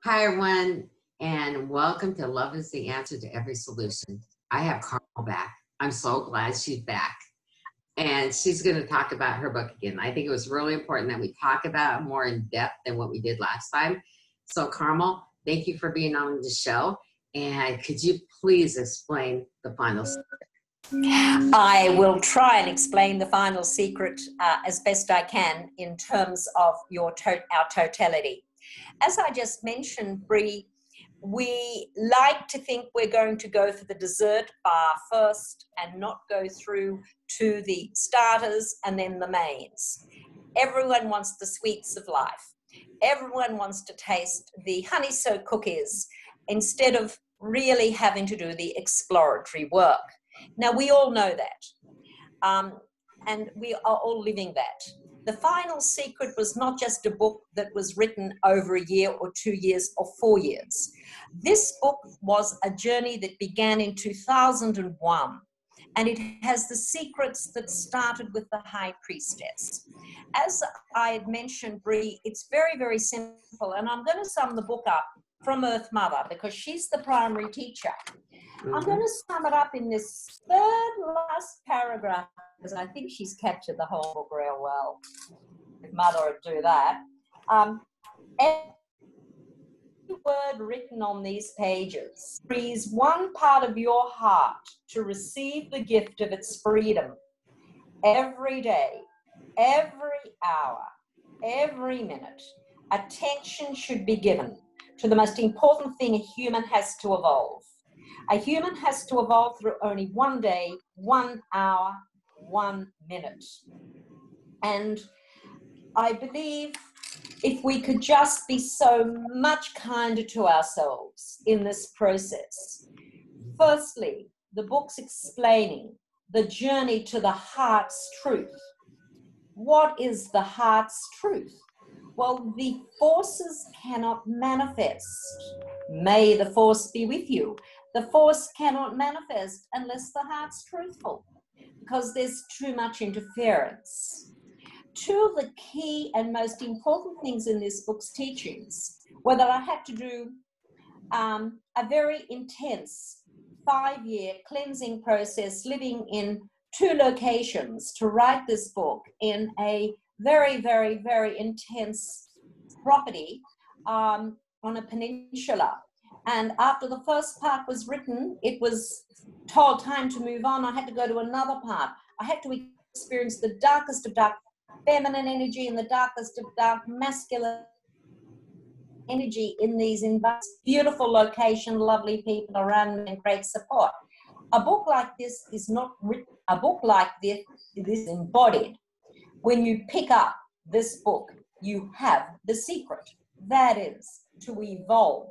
Hi, everyone, and welcome to Love is the Answer to Every Solution. I have Carmel back. I'm so glad she's back. And she's going to talk about her book again. I think it was really important that we talk about it more in depth than what we did last time. So, Carmel, thank you for being on the show. And could you please explain the final secret? I will try and explain the final secret as best I can in terms of our totality. As I just mentioned, Brie, we like to think we're going to go for the dessert bar first and not go through to the starters and then the mains. Everyone wants the sweets of life. Everyone wants to taste the honey soaked cookies instead of really having to do the exploratory work. Now, we all know that, and we are all living that. The Final Secret was not just a book that was written over a year or 2 years or 4 years. This book was a journey that began in 2001, and it has the secrets that started with the High Priestess. As I had mentioned, Brie, it's very, very simple, and I'm going to sum the book up from Earth Mother because she's the primary teacher. I'm going to sum it up in this third last paragraph because I think she's captured the whole book real well. If Mother would do that. Every word written on these pages frees one part of your heart to receive the gift of its freedom. Every day, every hour, every minute, attention should be given to the most important thing a human has to evolve. A human has to evolve through only 1 day, 1 hour, 1 minute. And I believe if we could just be so much kinder to ourselves in this process. Firstly, the book's explaining the journey to the heart's truth. What is the heart's truth? Well, the forces cannot manifest. May the force be with you. The force cannot manifest unless the heart's truthful, because there's too much interference. Two of the key and most important things in this book's teachings were that I had to do a very intense 5-year cleansing process, living in 2 locations to write this book in a very, very, very intense property on a peninsula. And after the first part was written, it was told time to move on. I had to go to another part. I had to experience the darkest of dark feminine energy and the darkest of dark masculine energy in these beautiful location, lovely people around me and great support. A book like this is not written. A book like this is embodied. When you pick up this book, you have the secret. That is to evolve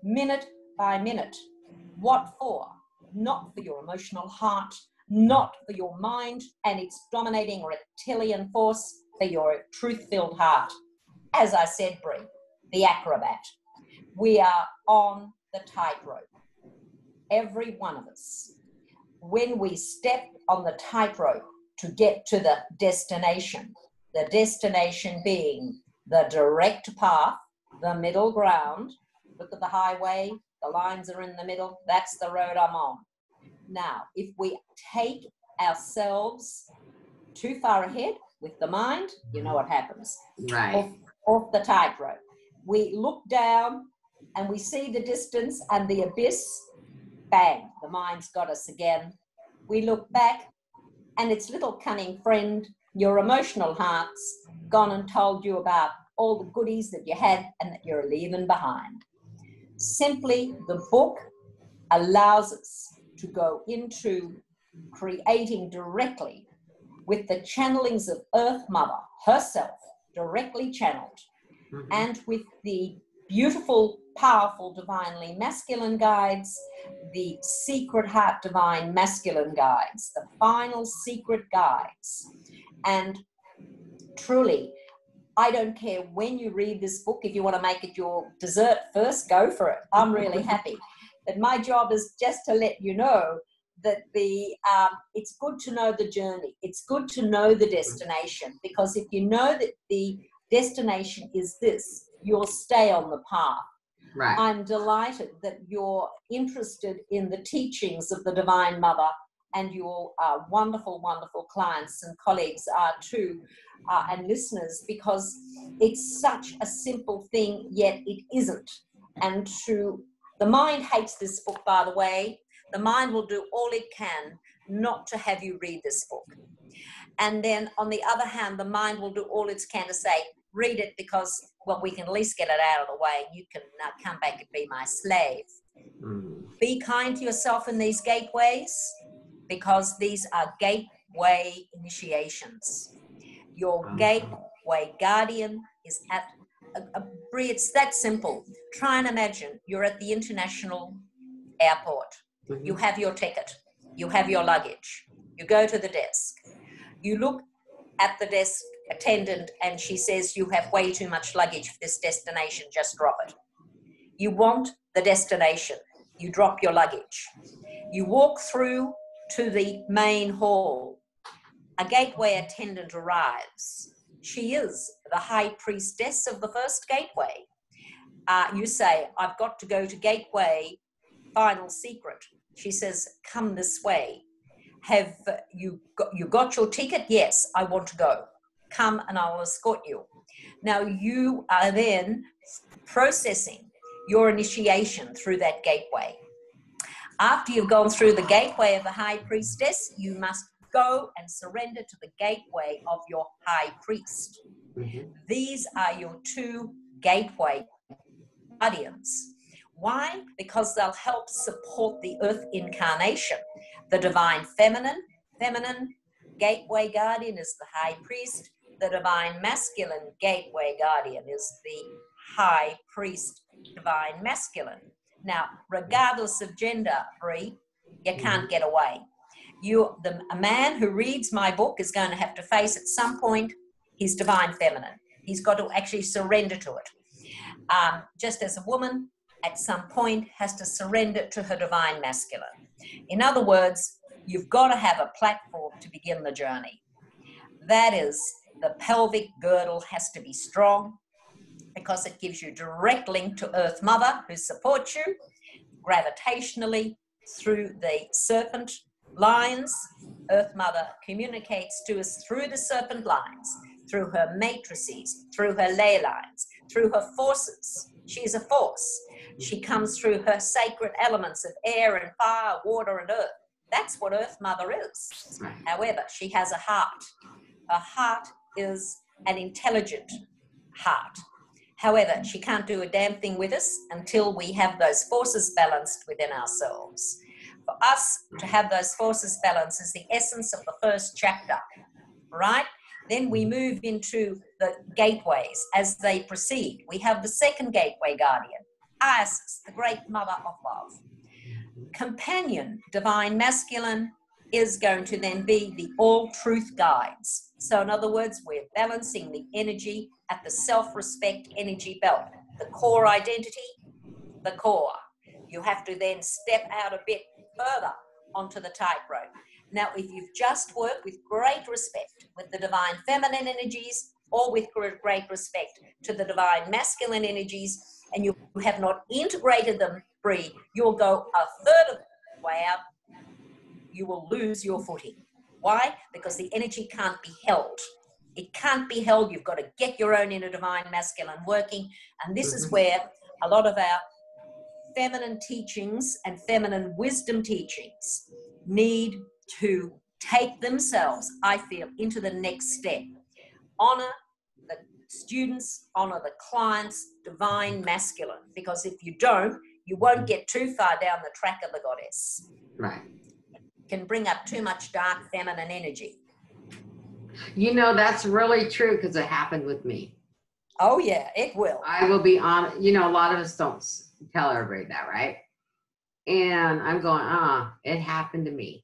minute by minute. What for? Not for your emotional heart, not for your mind and its dominating reptilian force, for your truth-filled heart. As I said, Brie, the acrobat. We are on the tightrope. Every one of us. When we step on the tightrope to get to the destination being the direct path, the middle ground. Look at the highway, the lines are in the middle, that's the road I'm on. Now, if we take ourselves too far ahead with the mind, you know what happens. Right. Off the tightrope. We look down and we see the distance and the abyss, bang, the mind's got us again. We look back and its little cunning friend, your emotional heart's gone and told you about all the goodies that you had and that you're leaving behind. Simply, the book allows us to go into creating directly with the channelings of Earth Mother herself, directly channeled, and with the beautiful, powerful, divinely masculine guides, the secret heart divine masculine guides, the final secret guides. And truly, I don't care when you read this book. If you want to make it your dessert first, go for it. I'm really happy. But my job is just to let you know that it's good to know the journey. It's good to know the destination, because if you know that the destination is this, you'll stay on the path. Right. I'm delighted that you're interested in the teachings of the Divine Mother, and your wonderful, wonderful clients and colleagues are too, and listeners, because it's such a simple thing, yet it isn't. And the mind hates this book, by the way. The mind will do all it can not to have you read this book. And then on the other hand, the mind will do all it can to say, read it because, well, we can at least get it out of the way. You can come back and be my slave. Be kind to yourself in these gateways, because these are gateway initiations. Your gateway guardian is at Brie, it's that simple. Try and imagine you're at the international airport. You have your ticket. You have your luggage. You go to the desk. You look at the desk attendant and she says, you have way too much luggage for this destination, just drop it. You want the destination. You drop your luggage. You walk through to the main hall. A gateway attendant arrives. She is the high priestess of the first gateway. You say, I've got to go to gateway, final secret. She says, come this way. Have you got your ticket? Yes, I want to go. Come and I will escort you. Now you are then processing your initiation through that gateway. After you've gone through the gateway of the high priestess, you must go and surrender to the gateway of your high priest. These are your two gateway guardians. Why? Because they'll help support the earth incarnation. The divine feminine gateway guardian is the high priest. The divine masculine gateway guardian is the high priest, divine masculine. Now, regardless of gender, Brie, you can't get away. A man who reads my book is going to have to face at some point his divine feminine. He's got to actually surrender to it. Just as a woman, at some point, has to surrender to her divine masculine. In other words, you've got to have a platform to begin the journey. That is, the pelvic girdle has to be strong, because it gives you direct link to Earth Mother, who supports you gravitationally through the serpent lines. Earth Mother communicates to us through the serpent lines, through her matrices, through her ley lines, through her forces. She is a force. She comes through her sacred elements of air and fire, water and earth. That's what Earth Mother is. However, she has a heart. Her heart is an intelligent heart. However, she can't do a damn thing with us until we have those forces balanced within ourselves. For us to have those forces balanced is the essence of the first chapter, right? Then we move into the gateways as they proceed. We have the second gateway guardian, Isis, the great mother of love. Companion, divine masculine, is going to then be the all truth guides. So in other words, we're balancing the energy at the self-respect energy belt, the core identity, the core. You have to then step out a bit further onto the tightrope. Now, if you've just worked with great respect with the divine feminine energies, or with great respect to the divine masculine energies, and you have not integrated them, Brie, you'll go a third of the way out. You will lose your footing. Why? Because the energy can't be held. It can't be held. You've got to get your own inner divine masculine working. And this is where a lot of our feminine teachings and feminine wisdom teachings need to take themselves, I feel, into the next step. Honor the students, honor the clients, divine masculine. Because if you don't, you won't get too far down the track of the goddess. Right. Can bring up too much dark feminine energy. You know, that's really true, because it happened with me. Oh yeah, it will. I will be honest. You know, a lot of us don't tell everybody that, right? And I'm going, it happened to me.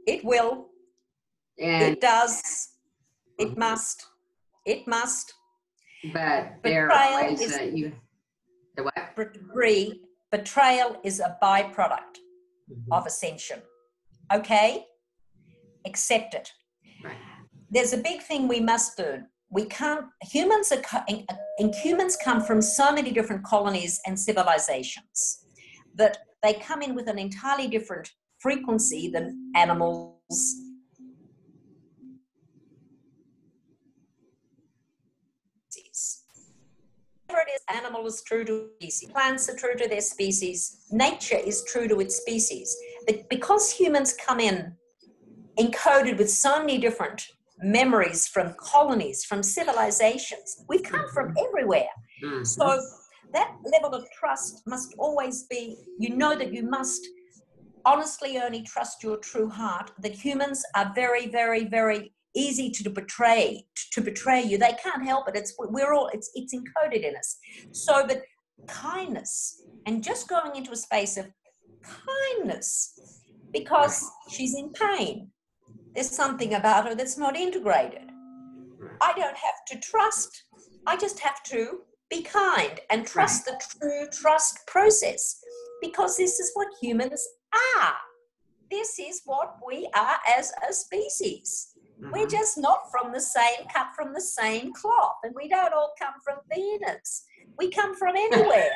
It will. And it does. It must. It must. But there are ways that you... The what? Brie, betrayal is a byproduct of ascension. Okay? Accept it. Right. There's a big thing we must do. humans come from so many different colonies and civilizations that they come in with an entirely different frequency than animals. Whatever it is, animal is true to species, plants are true to their species, nature is true to its species. But because humans come in encoded with so many different memories from colonies, from civilizations, we've come from everywhere. So that level of trust must always be, you know, that you must honestly only trust your true heart, that humans are very, very, very easy to betray you. They can't help it. It's encoded in us. So that kindness, and just going into a space of kindness, because she's in pain, there's something about her that's not integrated. I don't have to trust. I just have to be kind and trust the true trust process, because this is what humans are. This is what we are as a species. We're just not cut from the same cloth, and we don't all come from Venus. We come from anywhere.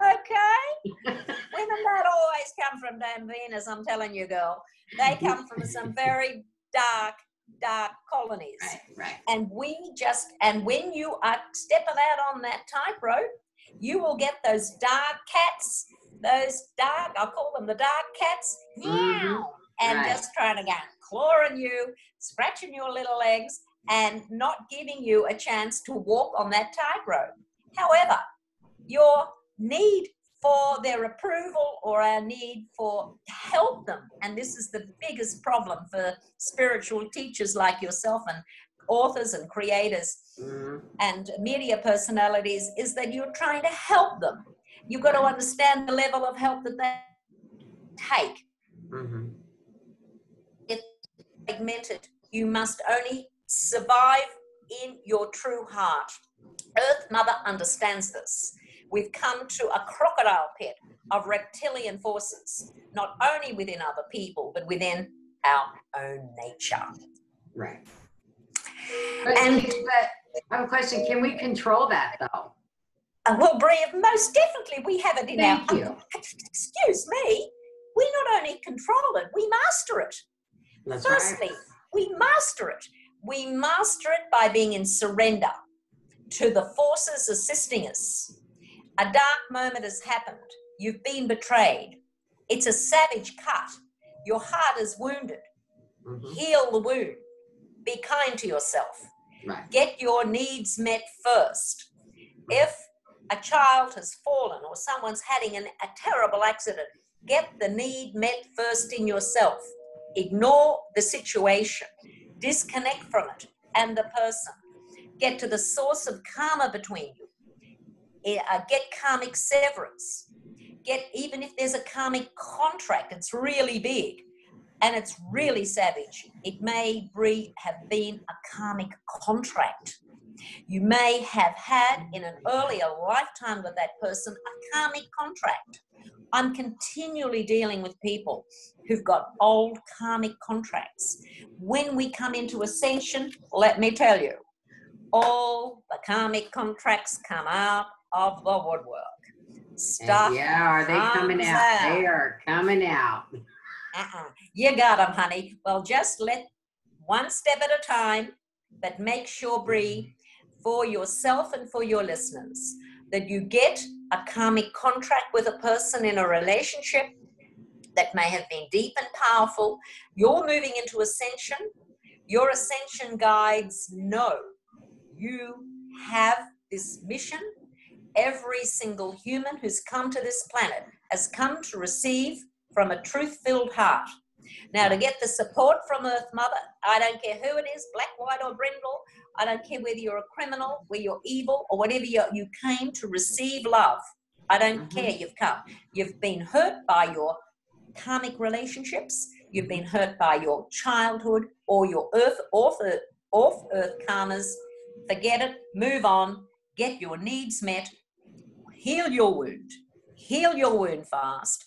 Okay? Women don't always come from damn Venus, I'm telling you, girl. They come from some very dark colonies. Right. And when you are stepping out on that tightrope, you will get those dark cats, I'll call them the dark cats, meow, and just trying to get clawing you, scratching your little legs, and not giving you a chance to walk on that tightrope. However, your need for their approval or our need for help them, and this is the biggest problem for spiritual teachers like yourself and authors and creators and media personalities, is that you're trying to help them. You've got to understand the level of help that they take. It's segmented. You must only survive in your true heart. Earth Mother understands this. We've come to a crocodile pit of reptilian forces, not only within other people, but within our own nature. Right. But I have a question. Can we control that, though? Well, Brie, most definitely we have it in Thank you. Excuse me. We not only control it, we master it. That's Firstly, we master it. We master it by being in surrender to the forces assisting us. A dark moment has happened. You've been betrayed. It's a savage cut. Your heart is wounded. Heal the wound. Be kind to yourself. Right. Get your needs met first. If a child has fallen or someone's having a terrible accident, get the need met first in yourself. Ignore the situation. Disconnect from it and the person. Get to the source of karma between you. Get karmic severance. Even if there's a karmic contract, it's really big and it's really savage. It may, Brie, have been a karmic contract. You may have had in an earlier lifetime with that person a karmic contract. I'm continually dealing with people who've got old karmic contracts. When we come into ascension, let me tell you, all the karmic contracts come out of the woodwork. Stuff. Yeah, are they coming out? They are coming out. You got them, honey. Well, just let one step at a time, but make sure, Brie, for yourself and for your listeners, that you get a karmic contract with a person in a relationship that may have been deep and powerful. You're moving into ascension. Your ascension guides know you have this mission. Every single human who's come to this planet has come to receive from a truth-filled heart. Now, to get the support from Earth Mother, I don't care who it is, black, white, or brindle. I don't care whether you're a criminal, whether you're evil, or whatever you came to receive love. I don't care. You've come. You've been hurt by your karmic relationships. You've been hurt by your childhood or your off-earth karmas. Forget it. Move on. Get your needs met. Heal your wound. Heal your wound fast.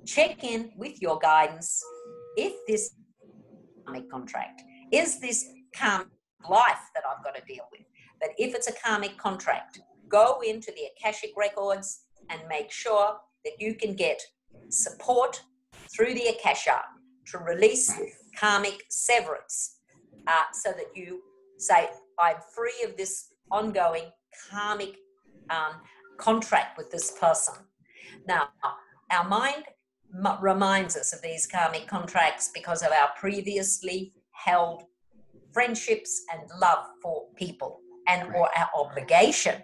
Check in with your guidance. If this karmic contract, is this karmic life that I've got to deal with. But if it's a karmic contract, go into the Akashic records and make sure that you can get support through the Akasha to release karmic severance, so that you say, I'm free of this ongoing karmic contract with this person. Now, our mind reminds us of these karmic contracts because of our previously held friendships and love for people or our obligation.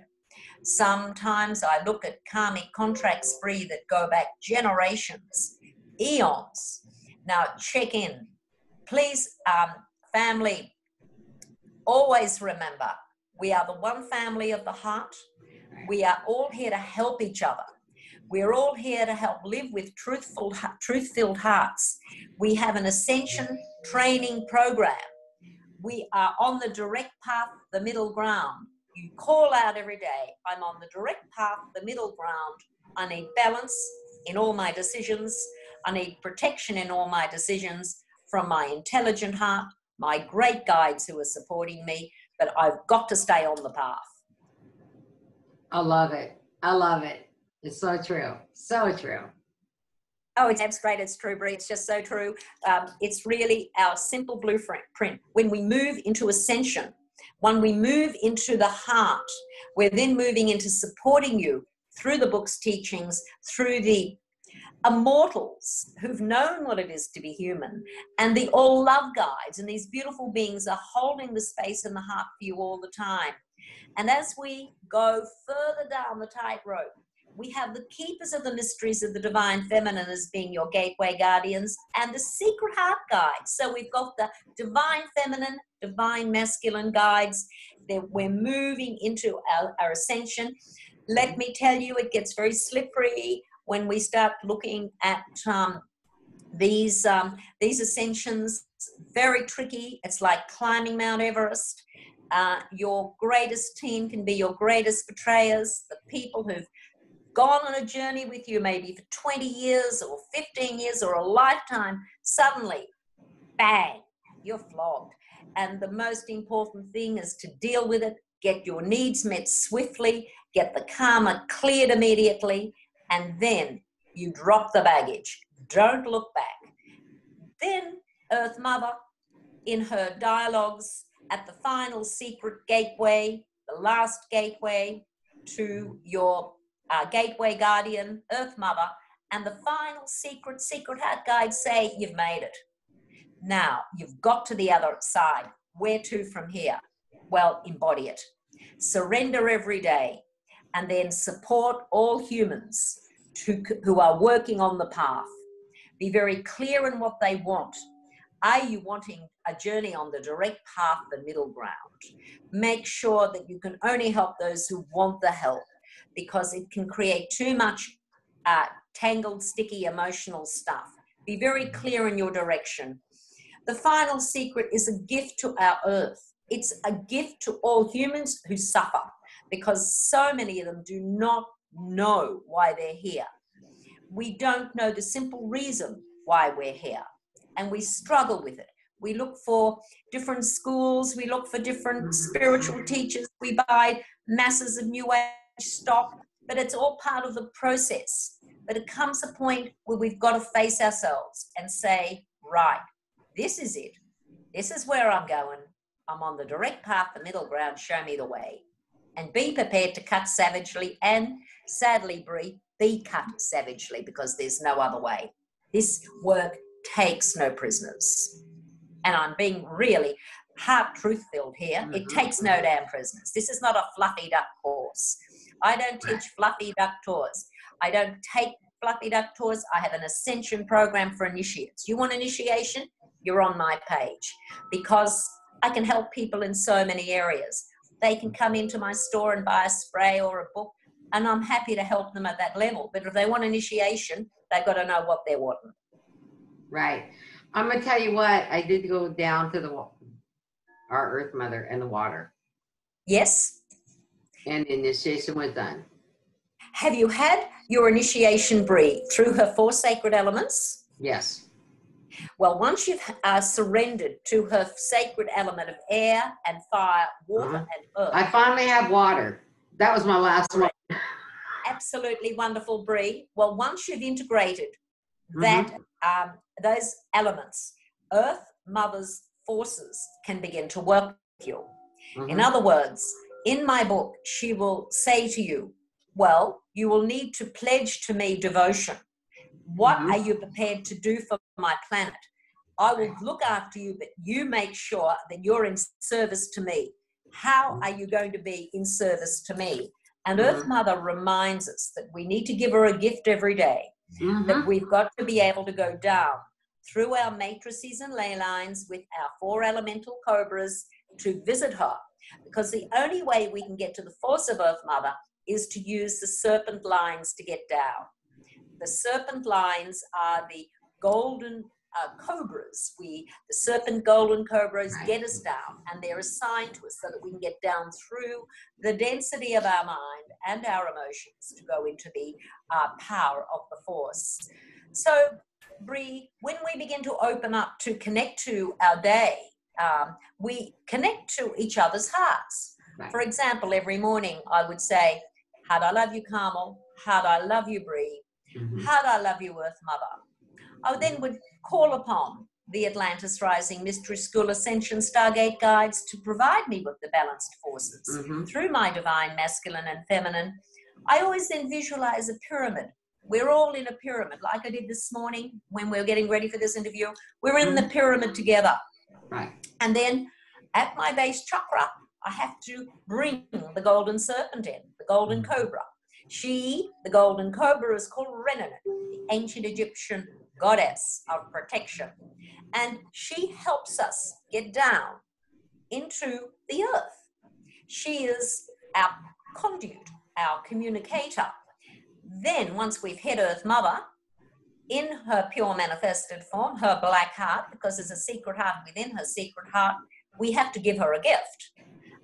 Sometimes I look at karmic contracts, Brie, that go back generations, eons. Now, check in. Please, family, always remember, we are the one family of the heart. We are all here to help each other. We're all here to help live with truth-filled hearts. We have an ascension training program. We are on the direct path, the middle ground. You call out every day, I'm on the direct path, the middle ground. I need balance in all my decisions. I need protection in all my decisions from my intelligent heart, my great guides who are supporting me, but I've got to stay on the path. I love it. I love it. It's so true. So true. Oh, it's abstract. It's true, Brie. It's just so true. It's really our simple blueprint. When we move into ascension, when we move into the heart, we're then moving into supporting you through the book's teachings, through the immortals who've known what it is to be human, and the all love guides. And these beautiful beings are holding the space in the heart for you all the time. And as we go further down the tightrope, we have the keepers of the mysteries of the divine feminine as being your gateway guardians and the secret heart guides. So we've got the divine feminine, divine masculine guides. We're moving into our ascension. Let me tell you, it gets very slippery when we start looking at these ascensions. Very tricky. It's like climbing Mount Everest. Your greatest team can be your greatest betrayers, the people who've gone on a journey with you maybe for 20 years or 15 years or a lifetime. Suddenly, bang, you're flogged. And the most important thing is to deal with it, get your needs met swiftly, get the karma cleared immediately, and then you drop the baggage. Don't look back. Then Earth Mother, in her dialogues at the final secret gateway, the last gateway to your gateway guardian, Earth Mother, and the final secret heart guide say, you've made it. Now, you've got to the other side. Where to from here? Well, embody it. Surrender every day, and then support all humans who are working on the path. Be very clear in what they want. Are you wanting a journey on the direct path, the middle ground? Make sure that you can only help those who want the help, because it can create too much tangled, sticky, emotional stuff. Be very clear in your direction. The final secret is a gift to our earth. It's a gift to all humans who suffer, because so many of them do not know why they're here. We don't know the simple reason why we're here, and we struggle with it. We look for different schools, we look for different spiritual teachers, we buy masses of new age stock, but it's all part of the process. But it comes a point where we've got to face ourselves and say, right, this is it. This is where I'm going. I'm on the direct path, the middle ground, show me the way. And be prepared to cut savagely, and sadly, Brie, be cut savagely, because there's no other way. This work takes no prisoners. And I'm being really heart truth-filled here. It takes no damn prisoners. This is not a fluffy duck course. I don't teach fluffy duck tours. I don't take fluffy duck tours. I have an ascension program for initiates. You want initiation? You're on my page, because I can help people in so many areas. They can come into my store and buy a spray or a book, and I'm happy to help them at that level. But if they want initiation, they've got to know what they're wanting. Right. I'm going to tell you what, I did go down to our Earth Mother and the water. Yes. And the initiation was done. Have you had your initiation, Brie, through her 4 sacred elements? Yes. Well, once you've surrendered to her sacred element of air and fire, water and earth. I finally have water. That was my last one. Absolutely wonderful, Brie. Well, once you've integrated that, those elements, Earth Mother's forces can begin to work with you. In other words, in my book, she will say to you, well, you will need to pledge to me devotion. What are you prepared to do for my planet? I will look after you, but you make sure that you're in service to me. How are you going to be in service to me? And Earth Mother reminds us that we need to give her a gift every day, that we've got to be able to go down through our matrices and ley lines with our 4 elemental cobras to visit her. Because the only way we can get to the force of Earth Mother is to use the serpent lines to get down. The serpent lines are the golden cobras. The serpent golden cobras get us down, and they're assigned to us so that we can get down through the density of our mind and our emotions to go into the power of the force. So, Brie, when we begin to open up to connect to our day, we connect to each other's hearts. For example, every morning I would say, how'd I love you, Carmel? How'd I love you, Brie? How'd I love you, Earth Mother? I then would call upon the Atlantis Rising Mystery School Ascension Stargate guides to provide me with the balanced forces through my divine masculine and feminine. I always then visualize a pyramid. We're all in a pyramid, like I did this morning when we were getting ready for this interview. We're in the pyramid together. And then at my base chakra, I have to bring the golden serpent in, the golden cobra. She, the golden cobra, is called Renan, the ancient Egyptian goddess of protection. And she helps us get down into the earth. She is our conduit, our communicator. Then, once we've hit Earth Mother, in her pure manifested form, her black heart, because there's a secret heart within her secret heart, we have to give her a gift.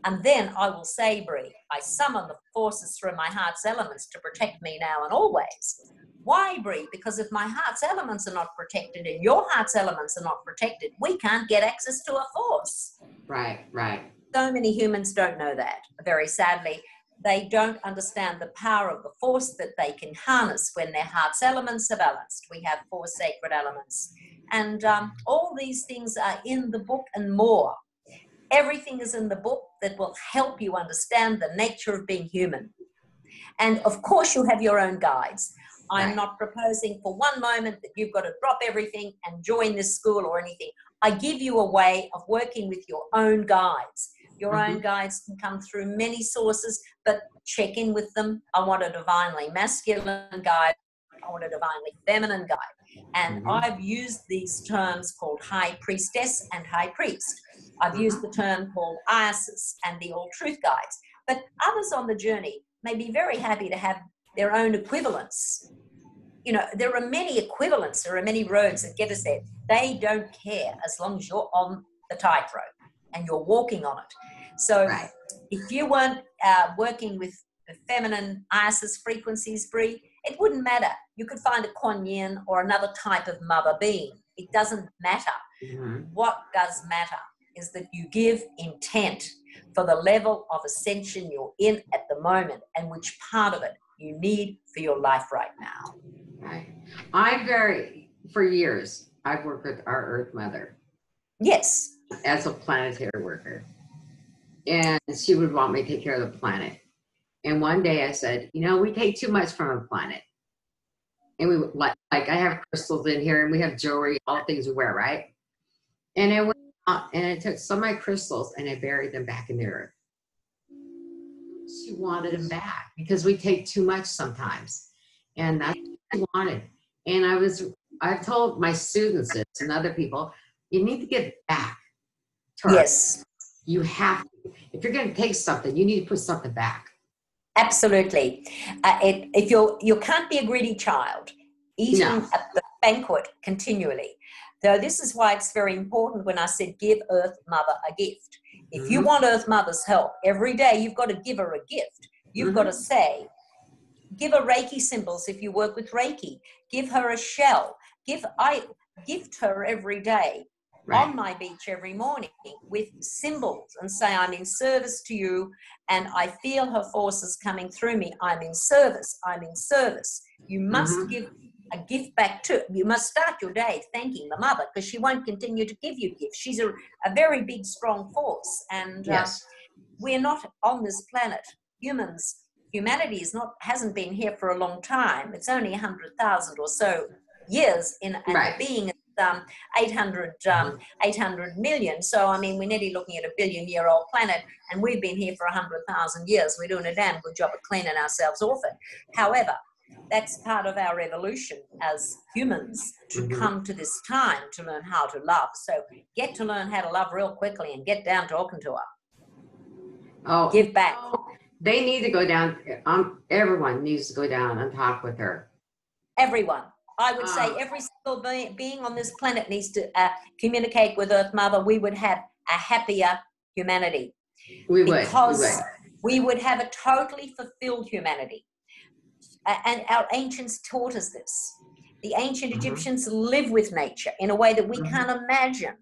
And then I will say, Brie, I summon the forces through my heart's elements to protect me now and always. Why, Brie? Because if my heart's elements are not protected and your heart's elements are not protected, we can't get access to a force. Right. So many humans don't know that, very sadly. They don't understand the power of the force that they can harness when their heart's elements are balanced. We have 4 sacred elements. And all these things are in the book and more. Everything is in the book that will help you understand the nature of being human. And of course, you have your own guides. I'm not proposing for one moment that you've got to drop everything and join this school or anything. I give you a way of working with your own guides. Your own guides can come through many sources, but check in with them. I want a divinely masculine guide. I want a divinely feminine guide. And I've used these terms called high priestess and high priest. I've used the term called Isis and the all truth guides. But others on the journey may be very happy to have their own equivalents. You know, there are many equivalents. There are many roads that get us there. They don't care as long as you're on the tightrope and you're walking on it. So if you weren't working with the feminine Isis frequencies, Brie, it wouldn't matter. You could find a Kuan Yin or another type of mother being. It doesn't matter. What does matter is that you give intent for the level of ascension you're in at the moment and which part of it you need for your life right now. For years, I've worked with our Earth Mother. Yes. As a planetary worker. And she would want me to take care of the planet. And one day I said, you know, we take too much from a planet. And we like I have crystals in here and we have jewelry, all the things we wear, right? And I went out and I took some of my crystals and I buried them back in the earth. She wanted them back because we take too much sometimes. And that's what she wanted. And I've told my students this and other people, you need to give back to Yes. Earth. You have to. If you're going to take something, you need to put something back. Absolutely. If you can't be a greedy child, eating at the banquet continually. So this is why it's very important when I said give Earth Mother a gift. If you want Earth Mother's help, every day you've got to give her a gift. You've got to say, give her Reiki symbols if you work with Reiki. Give her a shell. gift her every day Right. on my beach every morning with symbols and say, I'm in service to you, and I feel her forces coming through me. I'm in service. I'm in service. You must give a gift back to, you must start your day thanking the mother, because she won't continue to give you gifts. She's a very big, strong force. And Yes. we're not on this planet. Humanity hasn't been here for a long time. It's only 100,000 or so years and Right. the being is 800 million. So, I mean, we're nearly looking at a billion-year-old planet, and we've been here for 100,000 years. We're doing a damn good job of cleaning ourselves off it. However, that's part of our evolution as humans to come to this time to learn how to love. So get to learn how to love real quickly and get down talking to her. Oh, Give back. They need to go down. Everyone needs to go down and talk with her. Everyone. I would say every single being on this planet needs to communicate with Earth Mother. We would have a happier humanity. Because we would have a totally fulfilled humanity. And our ancients taught us this. The ancient Egyptians live with nature in a way that we can't imagine.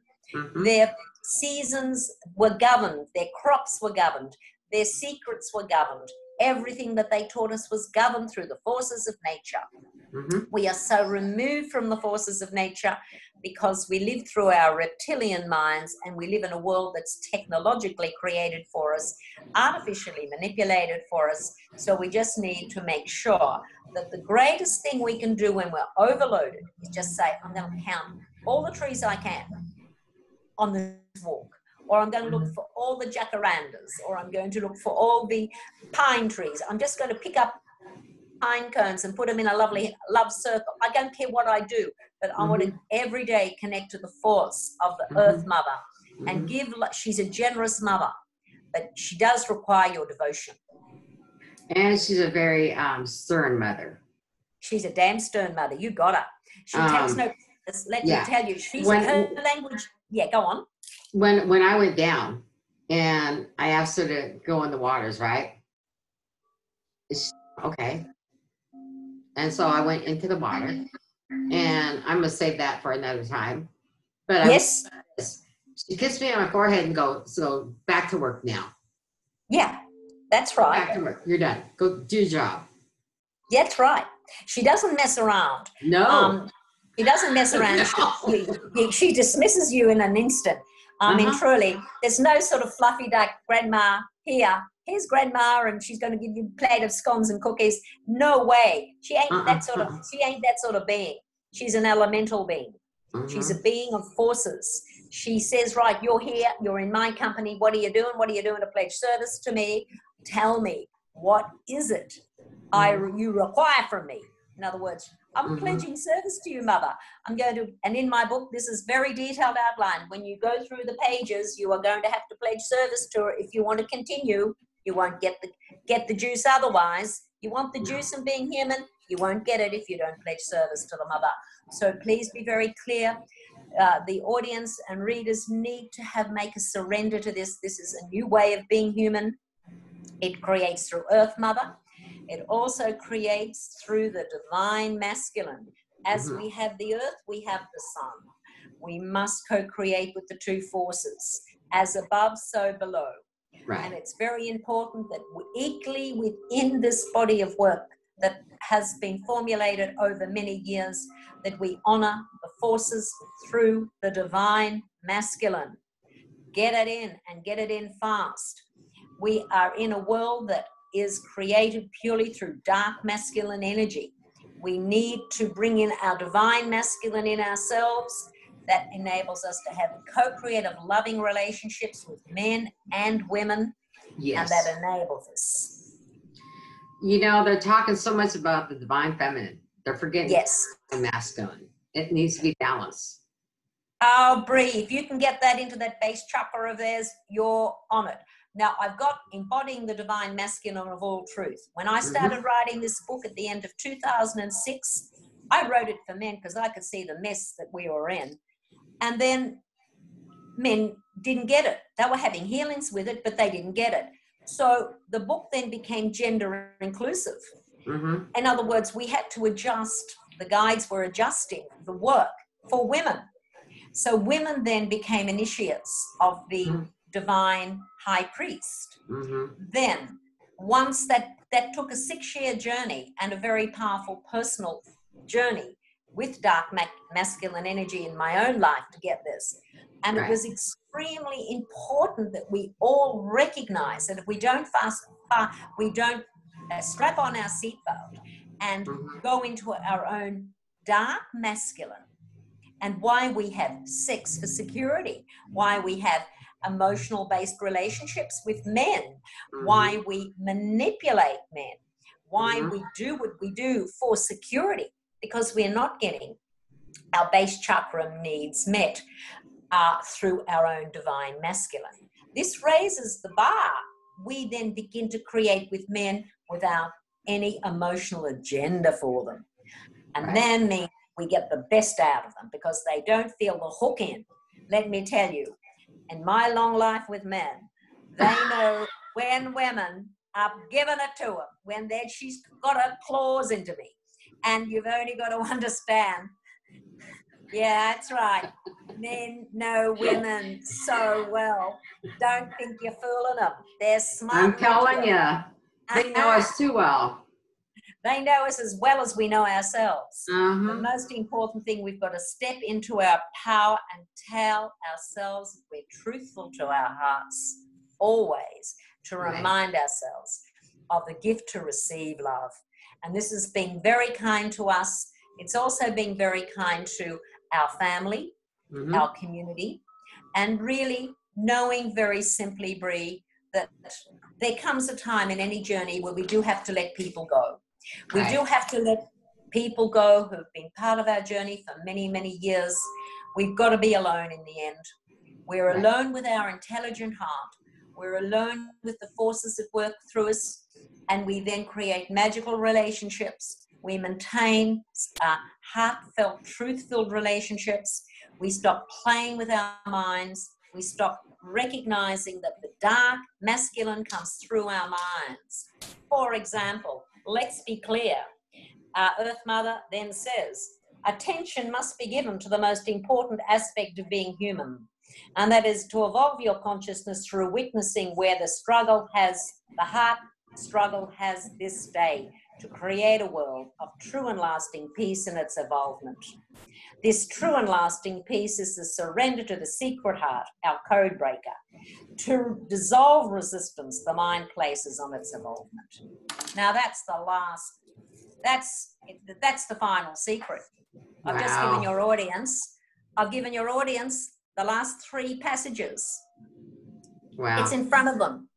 Their seasons were governed, their crops were governed, their secrets were governed. Everything that they taught us was governed through the forces of nature. We are so removed from the forces of nature because we live through our reptilian minds, and we live in a world that's technologically created for us, artificially manipulated for us. So we just need to make sure that the greatest thing we can do when we're overloaded is just say, I'm going to count all the trees I can on this walk, or I'm going to look for all the jacarandas, or I'm going to look for all the pine trees. I'm just going to pick up pine cones and put them in a lovely love circle. I don't care what I do, but I want to every day connect to the force of the Earth Mother and give. She's a generous mother, but she does require your devotion. And she's a very stern mother. She's a damn stern mother. You got her. She takes no. Let me tell you, she's her language. Yeah, go on. When I went down and I asked her to go in the waters, right? Okay. And so I went into the water, and I'm gonna save that for another time. But yes, she kissed me on my forehead and go, so back to work now. Yeah, that's right. Back to work. You're done. Go do your job. That's right. She doesn't mess around. No. She doesn't mess around. No. She dismisses you in an instant. I mean, truly, there's no sort of fluffy duck grandma here. Here's grandma, and she's going to give you a plate of scones and cookies. No way. She ain't that sort of. She ain't that sort of being. She's an elemental being. She's a being of forces. She says, right, you're here. You're in my company. What are you doing? What are you doing to pledge service to me? Tell me, what is it you require from me? In other words, I'm pledging service to you, Mother. I'm going to, and in my book, this is very detailed outline. When you go through the pages, you are going to have to pledge service to her. If you want to continue, you won't get the juice otherwise. You want the juice in being human, you won't get it if you don't pledge service to the Mother. So please be very clear. The audience and readers need to make a surrender to this. This is a new way of being human. It creates through Earth Mother. It also creates through the divine masculine. As we have the earth, we have the sun. We must co-create with the two forces, as above, so below. Right. And it's very important that equally within this body of work that has been formulated over many years, that we honor the forces through the divine masculine. Get it in, and get it in fast. We are in a world that is created purely through dark masculine energy. We need to bring in our divine masculine in ourselves. That enables us to have co-creative loving relationships with men and women. Yes. And that enables us. You know, they're talking so much about the divine feminine. They're forgetting the masculine. It needs to be balanced. Oh, Brie, if you can get that into that base chakra of theirs, you're on it. Now, I've got Embodying the Divine Masculine of All Truth. When I started writing this book at the end of 2006, I wrote it for men because I could see the mess that we were in. And then men didn't get it. They were having healings with it, but they didn't get it. So the book then became gender inclusive. In other words, we had to adjust. The guides were adjusting the work for women. So women then became initiates of the divine high priest. Then, once that took a 6-year journey and a very powerful personal journey with dark masculine energy in my own life to get this. And it was extremely important that we all recognize that if we don't we don't strap on our seatbelt and go into our own dark masculine, and why we have sex for security, why we have emotional-based relationships with men, why we manipulate men, why we do what we do for security, because we're not getting our base chakra needs met through our own divine masculine. This raises the bar. We then begin to create with men without any emotional agenda for them. And then means we get the best out of them because they don't feel the hook in. Let me tell you, in my long life with men, they know when women are giving it to them, when she's got her claws into me. And you've only got to understand, yeah, that's right. Men know women so well. Don't think you're fooling them. They're smart. I'm telling you, they know us too well. They know us as well as we know ourselves. The most important thing, we've got to step into our power and tell ourselves we're truthful to our hearts, always, to remind ourselves of the gift to receive love. And this has been very kind to us. It's also been very kind to our family, our community, and really knowing very simply, Brie, that there comes a time in any journey where we do have to let people go. We do have to let people go who've been part of our journey for many, many years. We've got to be alone in the end. We're alone with our intelligent heart. We're alone with the forces that work through us, and we then create magical relationships. We maintain heartfelt, truth-filled relationships. We stop playing with our minds. We stop recognizing that the dark masculine comes through our minds. For example, let's be clear. Earth Mother then says, attention must be given to the most important aspect of being human, and that is to evolve your consciousness through witnessing where the heart struggle has this day to create a world of true and lasting peace in its evolvement. This true and lasting peace is the surrender to the secret heart, our code breaker, to dissolve resistance the mind places on its evolvement. Now that's the final secret. I've just given your audience the last 3 passages. It's in front of them.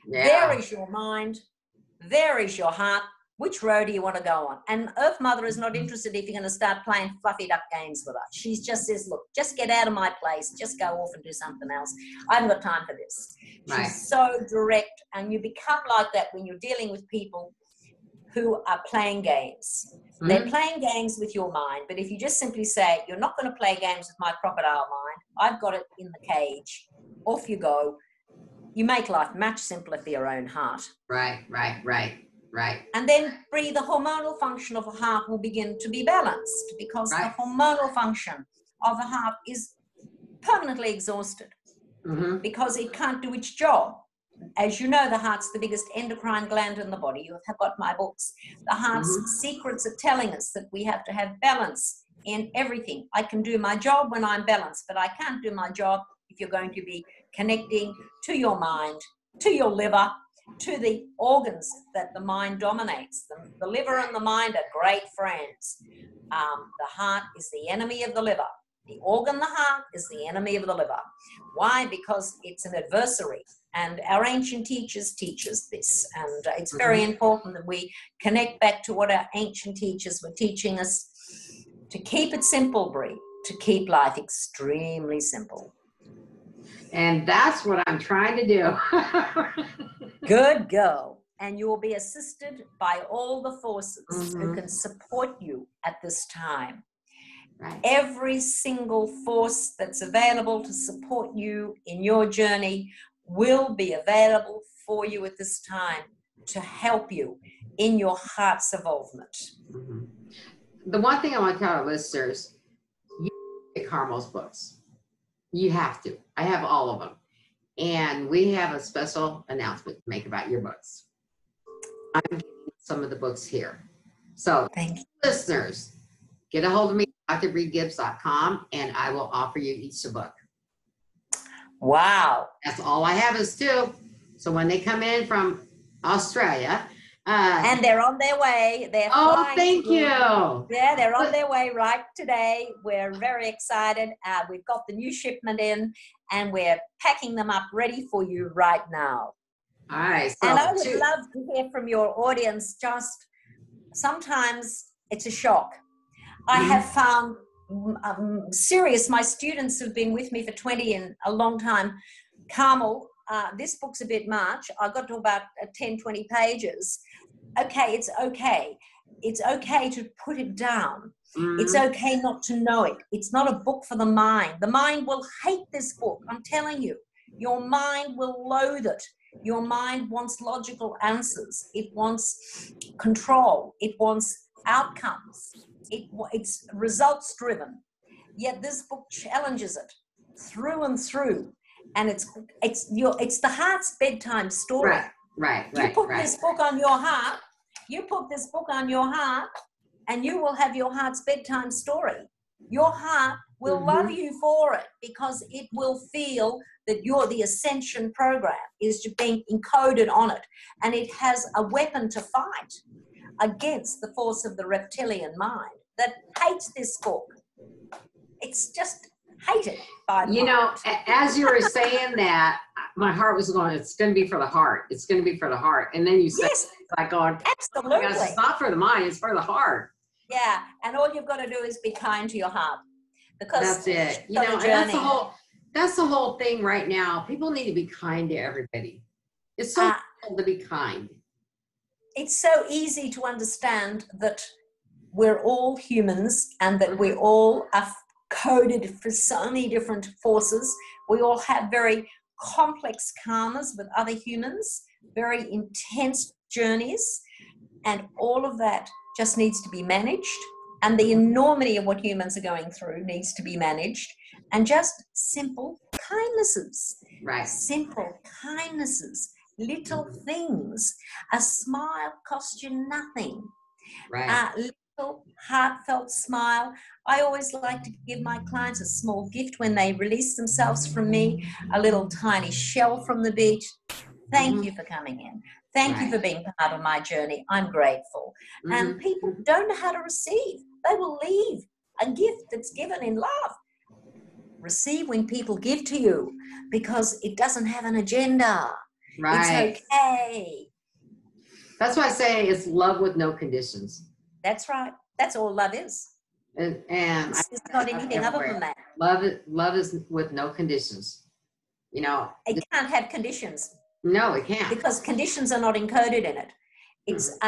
There is your mind, there is your heart. Which road do you want to go on? And Earth Mother is not interested if you're going to start playing fluffy duck games with us. She just says, look, just get out of my place. Just go off and do something else. I haven't got time for this. She's so direct, and you become like that when you're dealing with people who are playing games. They're playing games with your mind, but if you just simply say, you're not going to play games with my crocodile mind, I've got it in the cage, off you go, you make life much simpler for your own heart. Right. And then, Brie, the hormonal function of the heart will begin to be balanced, because the hormonal function of the heart is permanently exhausted because it can't do its job. As you know, the heart's the biggest endocrine gland in the body. You have got my books. The heart's secrets are telling us that we have to have balance in everything. I can do my job when I'm balanced, but I can't do my job if you're going to be connecting to your mind, to your liver, to the organs that the mind dominates. The liver and the mind are great friends. The heart is the enemy of the liver. The organ, the heart, is the enemy of the liver. Why? Because it's an adversary. And our ancient teachers teach us this. And it's very important that we connect back to what our ancient teachers were teaching us, to keep it simple, Brie, to keep life extremely simple. And that's what I'm trying to do. Good girl. And you will be assisted by all the forces who can support you at this time. Every single force that's available to support you in your journey will be available for you at this time to help you in your heart's evolvement. The one thing I want to tell our listeners, you Carmel's books. You have to. I have all of them. And we have a special announcement to make about your books. I'm giving some of the books here. So, Thank you. Listeners, get a hold of me, drbriegibbs.com, and I will offer you each a book. Wow. That's all I have is 2. So when they come in from Australia. And they're on their way. They're flying. Thank you. Yeah, they're on their way right today. We're very excited. We've got the new shipment in, and we're packing them up ready for you right now. All right. So and I would love to hear from your audience. Just sometimes it's a shock. I have found serious, my students have been with me for 20 and a long time. Carmel, this book's a bit much. I got to about 10, 20 pages. Okay, it's okay. It's okay to put it down. It's okay not to know it. It's not a book for the mind. The mind will hate this book. I'm telling you. Your mind will loathe it. Your mind wants logical answers. It wants control. It wants outcomes. It's results driven. Yet this book challenges it through and through. And it's the heart's bedtime story. Right. You put this book on your heart. You put this book on your heart, and you will have your heart's bedtime story. Your heart will love you for it because it will feel that the ascension program is being encoded on it, and it has a weapon to fight against the force of the reptilian mind that hates this book. It's just hated by the mind. As you were saying that, my heart was going, it's going to be for the heart. It's going to be for the heart. And then you said, like going, absolutely. Oh my gosh, it's not for the mind, it's for the heart. Yeah, and all you've got to do is be kind to your heart. Because that's it. That's the whole thing right now. People need to be kind to everybody. It's so difficult to be kind. It's so easy to understand that we're all humans and that we all are coded for so many different forces. We all have very complex karmas with other humans, very intense journeys, and all of that just needs to be managed. And the enormity of what humans are going through needs to be managed. And just simple kindnesses. Right. Simple kindnesses. Little things. A smile costs you nothing. Right. A little heartfelt smile. I always like to give my clients a small gift when they release themselves from me, a little tiny shell from the beach. Thank you for coming in. Thank you for being part of my journey. I'm grateful. And people don't know how to receive. They will leave a gift that's given in love. Receive when people give to you because it doesn't have an agenda. Right. It's okay. That's why I say it's love with no conditions. That's right. That's all love is. And it's not anything other than that. Love is with no conditions. It can't have conditions. No, it can't. Because conditions are not encoded in it. It's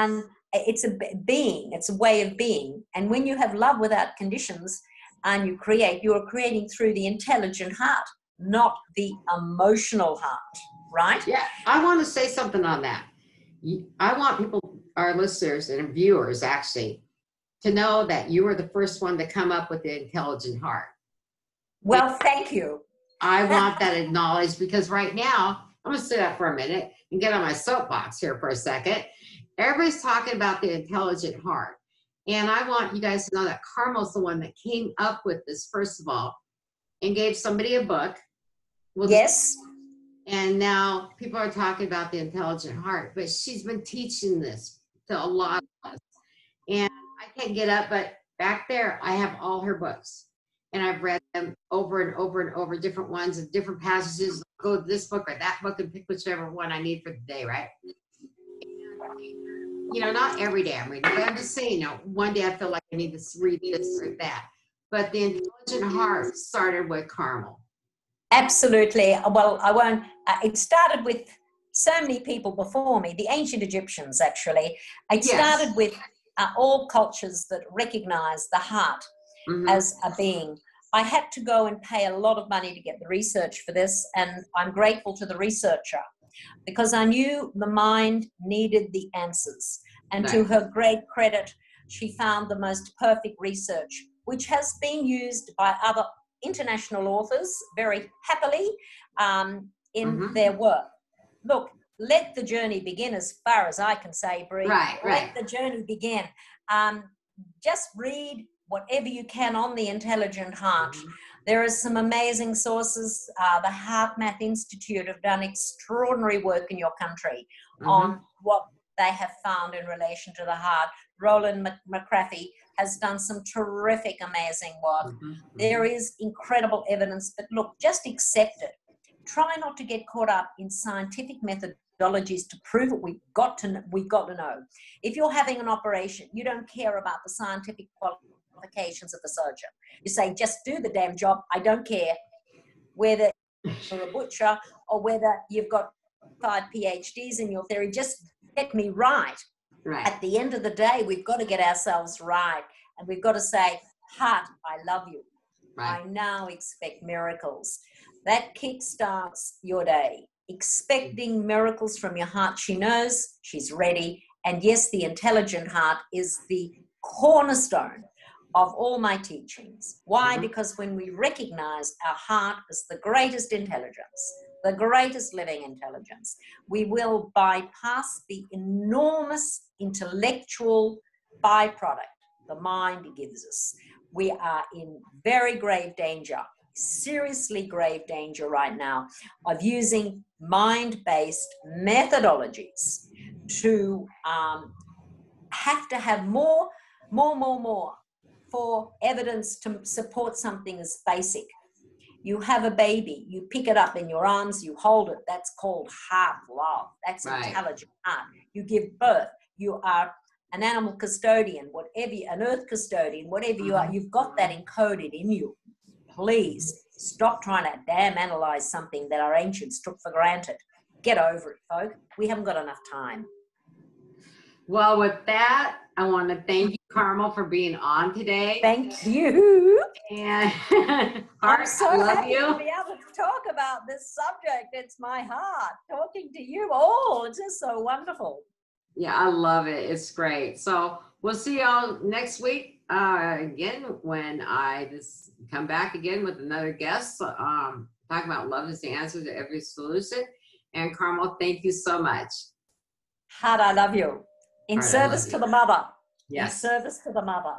it's a being. It's a way of being. And when you have love without conditions and you are creating through the intelligent heart, not the emotional heart, right? Yeah, I want to say something on that. I want people, our listeners and viewers actually, to know that you were the first one to come up with the intelligent heart. Well, thank you. I want that acknowledged because right now, I'm going to sit up for a minute and get on my soapbox here for a second. Everybody's talking about the intelligent heart. And I want you guys to know that Carmel's the one that came up with this, first of all, and gave somebody a book. Yes. And now people are talking about the intelligent heart. But she's been teaching this to a lot of us. And I can't get up, but back there, I have all her books. And I've read them over and over and over, different ones and different passages. Go to this book or that book and pick whichever one I need for the day, right? And, not every day I'm reading, but I'm just saying, one day I feel like I need to read this or that. But the intelligent heart started with Carmel. Absolutely. Well, I won't. It started with so many people before me, the ancient Egyptians, actually. It started with all cultures that recognize the heart as a being. I had to go and pay a lot of money to get the research for this, and I'm grateful to the researcher because I knew the mind needed the answers. And to her great credit, she found the most perfect research, which has been used by other international authors very happily in Mhm. their work. Look, let the journey begin, as far as I can say, Brie. Right. Let the journey begin. Just read whatever you can on the intelligent heart. Mhm. There are some amazing sources. The Heart Math Institute have done extraordinary work in your country on what they have found in relation to the heart. Roland McCraffy has done some terrific, amazing work. There is incredible evidence, but look, just accept it. Try not to get caught up in scientific methodologies to prove it. We've got to know. If you're having an operation, you don't care about the scientific qualifications of the surgeon. You say, just do the damn job. I don't care whether you're a butcher or whether you've got 5 PhDs in your theory. Just get me right. Right. At the end of the day, we've got to get ourselves right. And we've got to say, heart, I love you. Right. I now expect miracles. That kickstarts your day. Expecting miracles from your heart. She knows, she's ready. And yes, the intelligent heart is the cornerstone of all my teachings. Why? Because when we recognize our heart as the greatest intelligence, the greatest living intelligence, we will bypass the enormous intellectual byproduct the mind gives us. We are in very grave danger, seriously grave danger right now, of using mind-based methodologies to have to have more for evidence to support something as basic. You have a baby, you pick it up in your arms, you hold it. That's called heart love. That's intelligent heart. You give birth. You are an animal custodian, whatever, an earth custodian, whatever you are. You've got that encoded in you. Please stop trying to damn analyze something that our ancients took for granted. Get over it, folk. We haven't got enough time. Well, with that, I want to thank you, Carmel, for being on today. Thank you. And I'm so happy you. to be able to talk about this subject. It's my heart talking to you all. It's just so wonderful. Yeah, I love it. It's great. So we'll see y'all next week again when I just come back again with another guest. Talking about love is the answer to every solution. And Carmel, thank you so much. Heart, I love you. In service to the mother. Yes. In service to the mother.